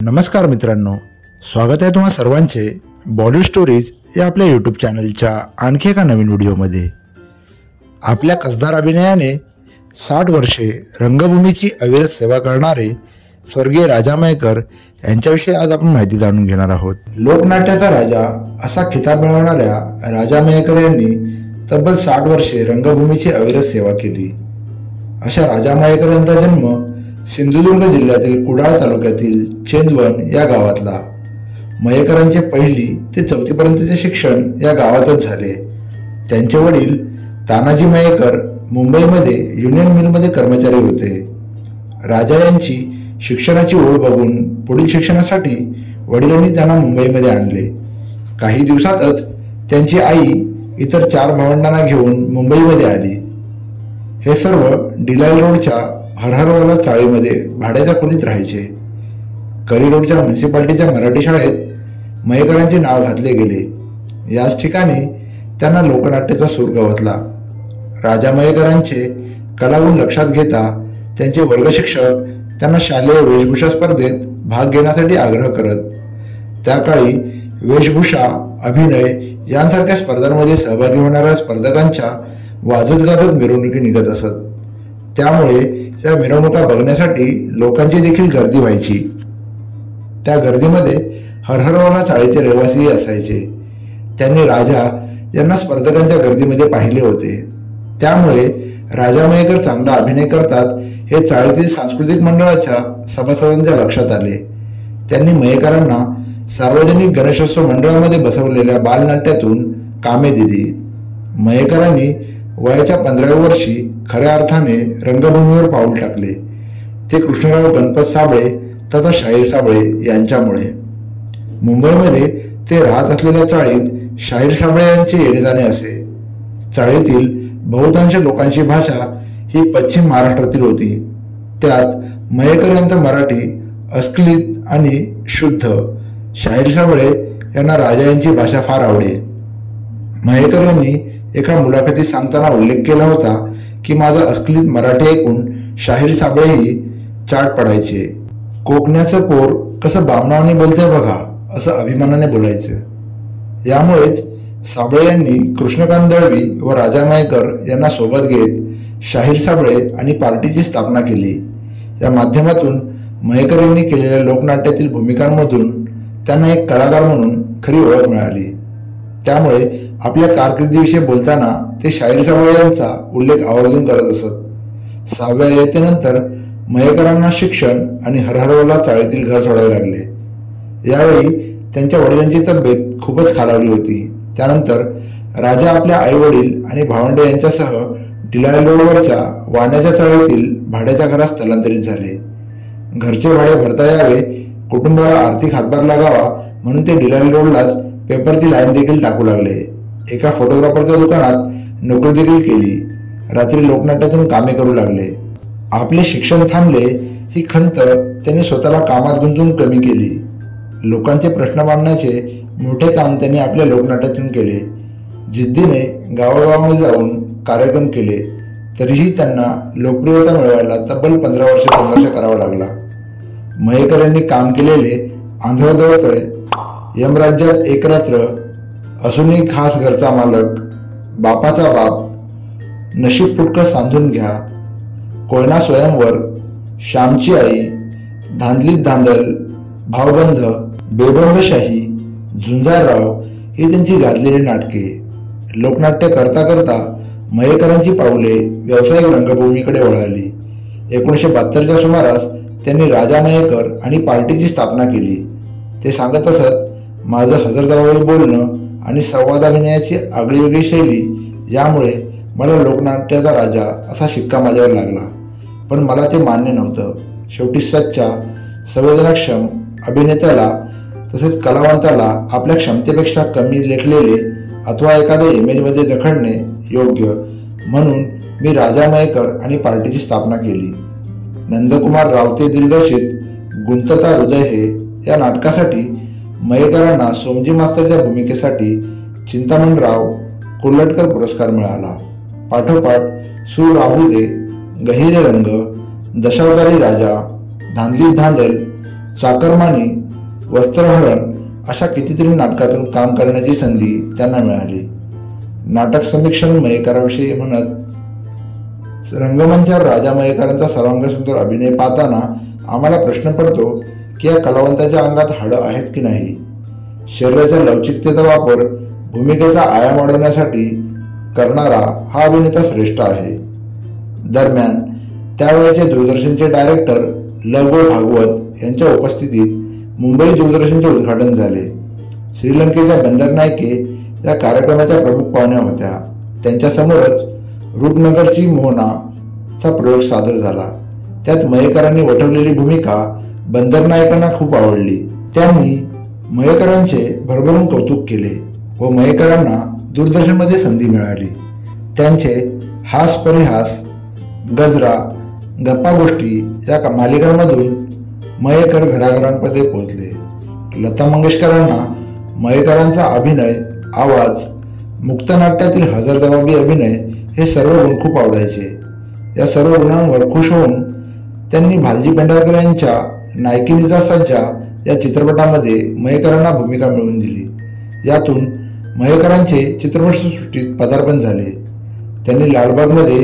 नमस्कार मित्रांनो, स्वागत आहे तुम्हा सर्वांचे बॉलिवूड स्टोरीज या आपल्या यूट्यूब चॅनलच्या आणखी एका नवीन व्हिडिओमध्ये। आपल्या कसदार अभिनयाने 60 वर्षे रंगभूमीची अविरत सेवा करणारे स्वर्गीय राजा मयेकर यांच्याविषयी आज आपण माहिती जाणून घेणार आहोत। लोकनाट्याचा राजा असा खिताब मिळवणाऱ्या राजा मयेकर यांनी तब्बल 60 वर्षे रंगभूमीची अविरत सेवा केली। अशा राजा मयेकर यांचा जन्म सिंधुदुर्ग जिल्ह्यातील कुडाळ तालुक्यातील चेंदवन या गावातला। मयेकरांचे 1ली ते 4थी पर्यंतचे शिक्षण या गावातच झाले। त्यांचे वडील तानाजी मयेकर मुंबईमध्ये युनियन मिलमध्ये कर्मचारी होते। राजा यांची शिक्षणाची ओढ बघून पुढील शिक्षणासाठी वडिलांनी त्यांना मुंबईमध्ये आणले। काही दिवसातच त्यांची आई इतर 4 भावंडांना घेऊन मुंबईमध्ये आली। हे सर्व डिलाल रोडच्या हरहरवाला चाळीमध्ये भाड्याच्या खोलीत राहायचे। करी रोडच्या म्युन्सिपाल्टीच्या मराठी शाळेत मयेकरांचे नाव घातले गेले। याच ठिकाणी त्यांना लोकनाट्याचा सूर गवसला। राजा मयेकरांचे कलागुण लक्षात घेता त्यांचे वर्गशिक्षक त्यांना शालेय वेशभूषा स्पर्धेत भाग घेण्यासाठी आग्रह करत। त्या काळी वेशभूषा, अभिनय यांसारख्या स्पर्धांमध्ये सहभागी होणाऱ्या स्पर्धकांच्या वाजत गाजत मिरवणुकी निघत असत। त्यामुळे त्या मिरवणुका बघण्यासाठी लोकांची देखील गर्दी व्हायची। त्या गर्दीमध्ये हरहरवाला चाळीचे रहिवासीही असायचे। त्यांनी राजा यांना स्पर्धकांच्या गर्दीमध्ये पाहिले होते। त्यामुळे राजा मयेकर चांगला अभिनय करतात हे चाळीतील सांस्कृतिक मंडळाच्या सभासदांच्या लक्षात आले। त्यांनी मयेकरांना सार्वजनिक गणेशोत्सव मंडळामध्ये बसवलेल्या बालनाट्यातून कामे दिली। मयेकरांनी वयाच्या 15व्या वर्षी खऱ्या अर्थाने रंगभूमीवर पाऊल टाकले। ते कृष्णराव गणपत साबळे तथा शाहीर साबळे यांच्यामुळे। मुंबईमध्ये ते राहत असलेल्या चाळीत शाहीर साबळे यांचे येणेजाणे असे। चाळीतील बहुतांश लोकांची भाषा ही पश्चिम महाराष्ट्रातील होती। त्यात मयेकर यांचा मराठी अस्खलित आणि शुद्ध। शाहीर साबळे यांना राजा यांची भाषा फार आवडे। मयेकर यांनी एका मुलाखतीत सांगताना उल्लेख केला होता की माझा अस्खलित मराठी ऐकून शाहीर साबळेही चाट पडायचे। कोकण्याचं पोर कसं बामणावाने बोलते बघा, असं अभिमानाने बोलायचं। यामुळेच साबळे यांनी कृष्णकांत दळवी व राजा मयेकर यांना सोबत घेत शाहीर साबळे आणि पार्टीची स्थापना केली। या माध्यमातून मयेकर यांनी केलेल्या लोकनाट्यातील भूमिकांमधून त्यांना एक कलाकार म्हणून खरी ओळख मिळाली। त्यामुळे आपल्या कारकिर्दीविषयी बोलताना ते शाहीर साबळे यांचा उल्लेख आवर्जून करत असत। 6व्या इयत्तेनंतर मयेकरांना शिक्षण आणि हरहरवाला चाळीतील घर सोडावे लागले। यावेळी त्यांच्या वडिलांची तब्येत खूपच खालावली होती। त्यानंतर राजा आपल्या आई वडील आणि भावंडे यांच्यासह डिलाल रोडवरच्या वाण्याच्या चाळीतील भाड्याच्या घरात स्थलांतरित झाले। घरचे भाडे भरता यावे, कुटुंबाला आर्थिक हातभार लागावा म्हणून ते डिलाल रोडलाच पेपरची लाईन देखील टाकू लागले। एका फोटोग्राफरच्या दुकानात नोकरी देखील केली। रात्री लोकनाट्यातून कामे करू लागले। आपले शिक्षण थांबले ही खंत त्यांनी स्वतःला कामात गुंतवून कमी केली। लोकांचे प्रश्न मांडण्याचे मोठे काम त्यांनी आपल्या लोकनाट्यातून केले। जिद्दीने गावागावामध्ये जाऊन कार्यक्रम केले। तरीही त्यांना लोकप्रियता मिळवायला तब्बल 15 वर्षे संघर्ष करावा लागला। मयेकर यांनी काम केलेले आंध्रदवतळे, यमराज्यात एक रात्र, असूनही खास घरचा मालक, बापाचा बाप, नशीब फुटकं सांधून घ्या, कोयना स्वयंवर, श्यामची आई, धांदलीत धांदल, भावबंध, बेबंदशाही, झुंजारराव ही त्यांची गाजलेली नाटके। लोकनाट्य करता करता मयेकरांची पावले व्यावसायिक रंगभूमीकडे वळाली। 1972च्या सुमारास त्यांनी राजा मयेकर आणि पार्टीची स्थापना केली। ते सांगत असत, माझं हजरजबाबी बोलणं आणि संवादाभिनयाची आगळीवेगळी शैली यामुळे मला लोकनाट्याचा राजा असा शिक्का माझ्यावर लागला। पण मला ते मान्य नव्हतं। शेवटी सच्चा, संवेदनाक्षम अभिनेत्याला तसेच कलावंताला आपल्या क्षमतेपेक्षा कमी लेखलेले अथवा एखाद्या इमेजमध्ये जखडणे योग्य म्हणून मी राजा मयेकर आणि पार्टीची स्थापना केली। नंदकुमार रावते दिग्दर्शित गुंतता हृदय हे या नाटकासाठी मयेकरांना सोमजी मास्तरच्या भूमिकेसाठी चिंतामणराव कुर्लटकर पुरस्कार मिळाला। पाठोपाठ सूर राहू दे, गहिरे रंग, दशावतारी राजा, धांदलीत धांदल, चाकरमानी, वस्त्रहरण अशा कितीतरी नाटकातून काम करण्याची संधी त्यांना मिळाली. नाटक समीक्षण मयेकरांविषयी म्हणत, रंगमंचावर राजा मयेकरांचा सर्वांगसुंदर अभिनय पाहताना आम्हाला प्रश्न पडतो की या कलावंताच्या अंगात हाडं आहेत की नाही. शरीराच्या लवचिकतेचा वापर भूमिकेचा आयाम वाढवण्यासाठी करणारा हा अभिनेता श्रेष्ठ आहे. दरम्यान त्यावेळेचे दूरदर्शनचे डायरेक्टर लवगो भागवत यांच्या उपस्थितीत मुंबई दूरदर्शनचे उद्घाटन झाले. श्रीलंकेच्या बंदरनायके या कार्यक्रमाच्या प्रमुख पाहुण्या होत्या. त्यांच्यासमोरच रूपनगरची मोहनाचा प्रयोग सादर झाला. त्यात मयेकरांनी वठवलेली भूमिका बंदरनायकांना खूप आवडली. त्यांनी मयेकरांचे भरभरून कौतुक केले व मयेकरांना दूरदर्शनमध्ये संधी मिळाली. त्यांचे हास परिहास, गजरा, गप्पा गोष्टी या मालिकांमधून मयेकर घराघरांमध्ये पोहोचले. लता मंगेशकरांना मयेकरांचा अभिनय, आवाज, मुक्तनाट्यातील हजरजबाबी अभिनय हे सर्व गुण खूप आवडायचे. या सर्व गुणांवर खुश होऊन त्यांनी भालजी पेंढारकर यांच्या नायकिनीचा सज्जा या चित्रपटामध्ये मयेकरांना भूमिका मिळवून दिली. यातून मयेकरांचे चित्रपटसृष्टीत पदार्पण झाले. त्यांनी लालबागमध्ये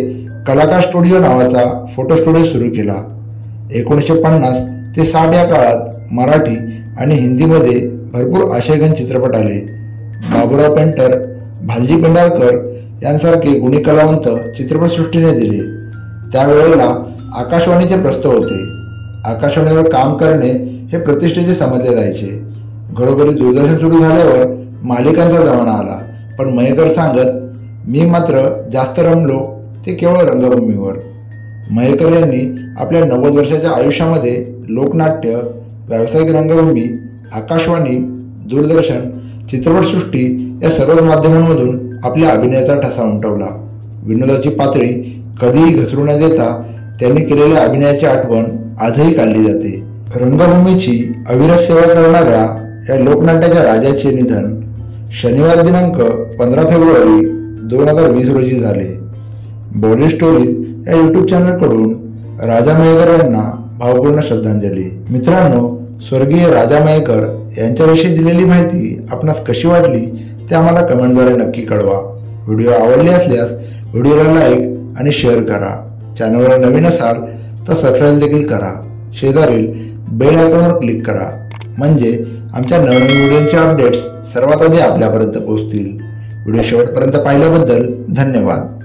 कलाकार स्टुडिओ नावाचा फोटो स्टुडिओ सुरू केला. 1950 ते 60 या काळात मराठी आणि हिंदीमध्ये भरपूर आशयघन चित्रपट आले. बाबूराव पेंटर, भालजी पेंढारकर यांसारखे गुणी कलावंत चित्रपटसृष्टीने दिले. त्यावेळेला आकाशवाणीचे प्रस्ताव होते. आकाशवाणीवर काम करणे हे प्रतिष्ठेचे समजले जायचे. घरोघरी दूरदर्शन सुरू झाल्यावर मालिकांचा जमाना आला. पण मयेकर सांगत, मी मात्र जास्त रमलो ते केवळ रंगभूमीवर. मयेकर यांनी आपल्या 90 वर्षाच्या आयुष्यामध्ये लोकनाट्य, व्यावसायिक रंगभूमी, आकाशवाणी, दूरदर्शन, चित्रपटसृष्टी या सर्व माध्यमांमधून आपल्या अभिनयाचा ठसा उमटवला. विनोदाची पातळी कधीही घसरू न देता त्यांनी केलेल्या अभिनयाची आठवण आजही काढली जाते. रंगभूमीची अविरत सेवा करणाऱ्या या लोकनाट्याच्या राजाचे निधन शनिवार दिनांक 15 फेब्रुवारी 2020 रोजी झाले. बॉलिवूड स्टोरीज या यूट्यूब चॅनलकडून राजा मयेकर यांना भावपूर्ण श्रद्धांजली. मित्रांनो, स्वर्गीय राजा मयेकर यांच्याविषयी दिलेली माहिती आपणास कशी वाटली ते आम्हाला कमेंटद्वारे नक्की कळवा. व्हिडिओ आवडले असल्यास व्हिडिओला लाईक आणि शेअर करा. चॅनलवर नवीन असाल तर सबस्क्राईब देखील करा. शेजारील बेल आयकॉनवर क्लिक करा, म्हणजे आमच्या नवीन व्हिडिओचे अपडेट्स सर्वात आधी आपल्यापर्यंत पोहोचतील. व्हिडिओ शेवटपर्यंत पाहिल्याबद्दल धन्यवाद.